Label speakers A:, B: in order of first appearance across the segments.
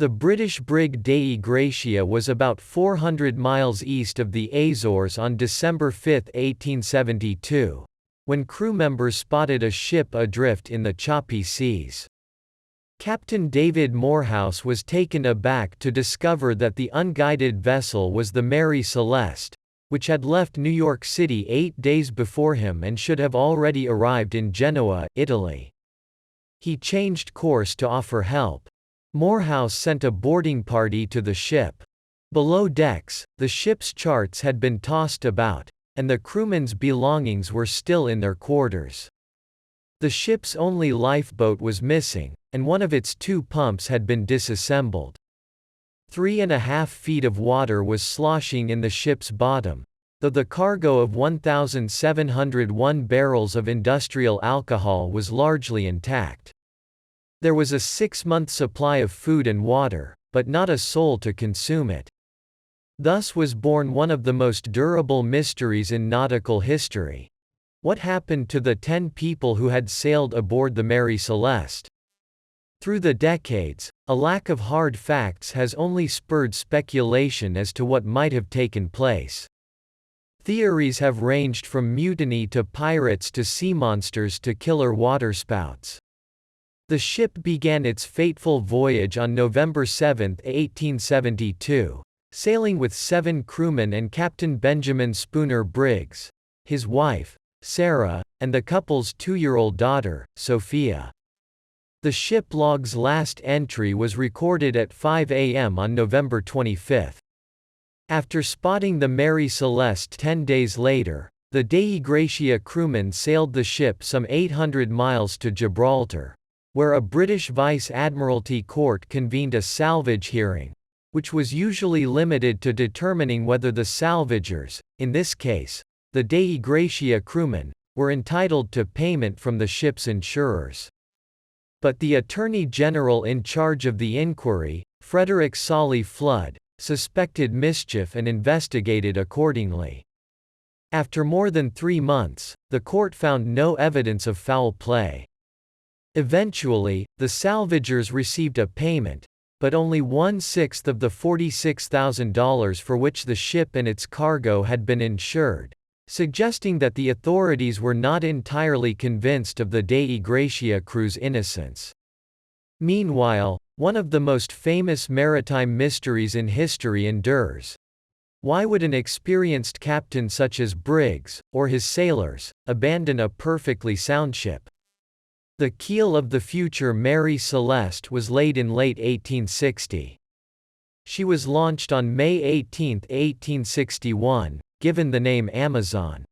A: The British brig Dei Gratia was about 400 miles east of the Azores on December 5, 1872, when crew members spotted a ship adrift in the choppy seas. Captain David Morehouse was taken aback to discover that the unguided vessel was the Mary Celeste, which had left New York City 8 days before him and should have already arrived in Genoa, Italy. He changed course to offer help. Morehouse sent a boarding party to the ship. Below decks, the ship's charts had been tossed about, and the crewmen's belongings were still in their quarters. The ship's only lifeboat was missing, and one of its 2 pumps had been disassembled. 3.5 feet of water was sloshing in the ship's bottom, though the cargo of 1,701 barrels of industrial alcohol was largely intact. There was a 6-month supply of food and water, but not a soul to consume it. Thus was born one of the most durable mysteries in nautical history. What happened to the 10 people who had sailed aboard the Mary Celeste? Through the decades, a lack of hard facts has only spurred speculation as to what might have taken place. Theories have ranged from mutiny to pirates to sea monsters to killer waterspouts. The ship began its fateful voyage on November 7, 1872, sailing with 7 crewmen and Captain Benjamin Spooner Briggs, his wife, Sarah, and the couple's 2-year-old daughter, Sophia. The ship log's last entry was recorded at 5 a.m. on November 25. After spotting the Mary Celeste 10 days later, the Dei Gratia crewmen sailed the ship some 800 miles to Gibraltar, where a British Vice-Admiralty court convened a salvage hearing, which was usually limited to determining whether the salvagers, in this case, the Dei Gratia crewmen, were entitled to payment from the ship's insurers. But the Attorney General in charge of the inquiry, Frederick Solly Flood, suspected mischief and investigated accordingly. After more than 3 months, the court found no evidence of foul play. Eventually, the salvagers received a payment, but only 1/6 of the $46,000 for which the ship and its cargo had been insured, suggesting that the authorities were not entirely convinced of the Dei Gratia crew's innocence. Meanwhile, one of the most famous maritime mysteries in history endures. Why would an experienced captain such as Briggs, or his sailors, abandon a perfectly sound ship? The keel of the future Mary Celeste was laid in late 1860. She was launched on May 18, 1861, given the name Amazon.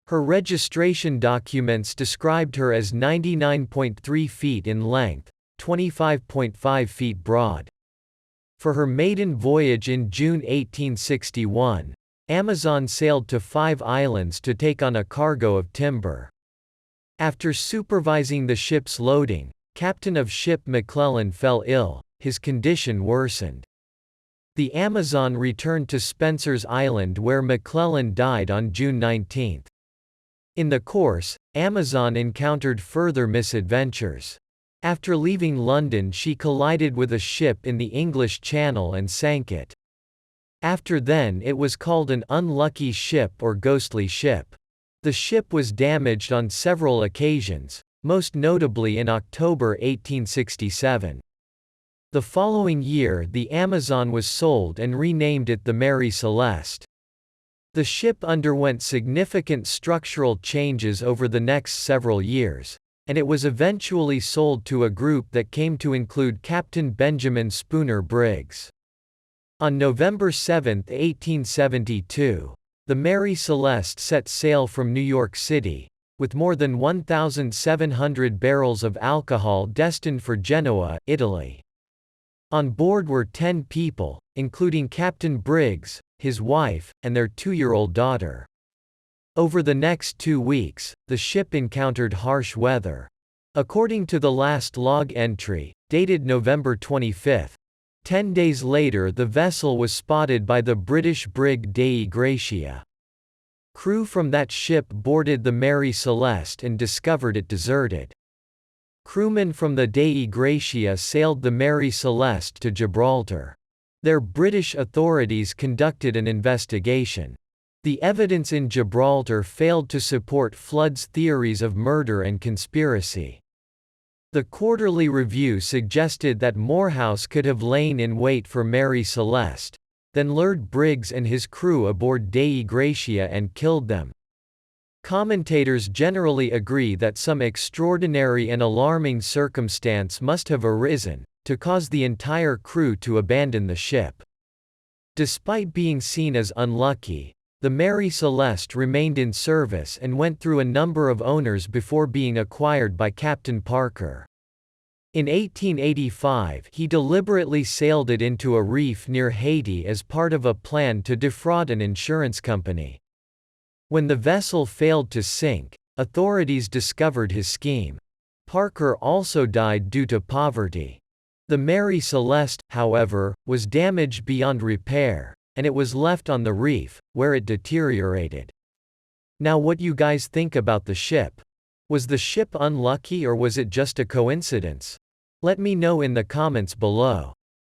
A: Her registration documents described her as 99.3 feet in length, 25.5 feet broad. For her maiden voyage in June 1861, Amazon sailed to 5 islands to take on a cargo of timber. After supervising the ship's loading, captain of ship McClellan fell ill, his condition worsened. The Amazon returned to Spencer's Island where McClellan died on June 19. In the course, Amazon encountered further misadventures. After leaving London, she collided with a ship in the English Channel and sank it. After then, it was called an unlucky ship or ghostly ship. The ship was damaged on several occasions, most notably in October 1867. The following year, the Amazon was sold and renamed it the Mary Celeste. The ship underwent significant structural changes over the next several years, and it was eventually sold to a group that came to include Captain Benjamin Spooner Briggs. On November 7, 1872, the Mary Celeste set sail from New York City, with more than 1,700 barrels of alcohol destined for Genoa, Italy. On board were 10 people, including Captain Briggs, his wife, and their 2-year-old daughter. Over the next 2 weeks, the ship encountered harsh weather. According to the last log entry, dated November 25, 10 days later the vessel was spotted by the British brig Dei Gratia. Crew from that ship boarded the Mary Celeste and discovered it deserted. Crewmen from the Dei Gratia sailed the Mary Celeste to Gibraltar. There British authorities conducted an investigation. The evidence in Gibraltar failed to support Flood's theories of murder and conspiracy. The Quarterly Review suggested that Morehouse could have lain in wait for Mary Celeste, then lured Briggs and his crew aboard Dei Gratia and killed them. Commentators generally agree that some extraordinary and alarming circumstance must have arisen, to cause the entire crew to abandon the ship. Despite being seen as unlucky, the Mary Celeste remained in service and went through a number of owners before being acquired by Captain Parker. In 1885 he deliberately sailed it into a reef near Haiti as part of a plan to defraud an insurance company. When the vessel failed to sink, authorities discovered his scheme. Parker also died due to poverty. The Mary Celeste, however, was damaged beyond repair, and it was left on the reef, where it deteriorated. Now what you guys think about the ship? Was the ship unlucky or was it just a coincidence? Let me know in the comments below.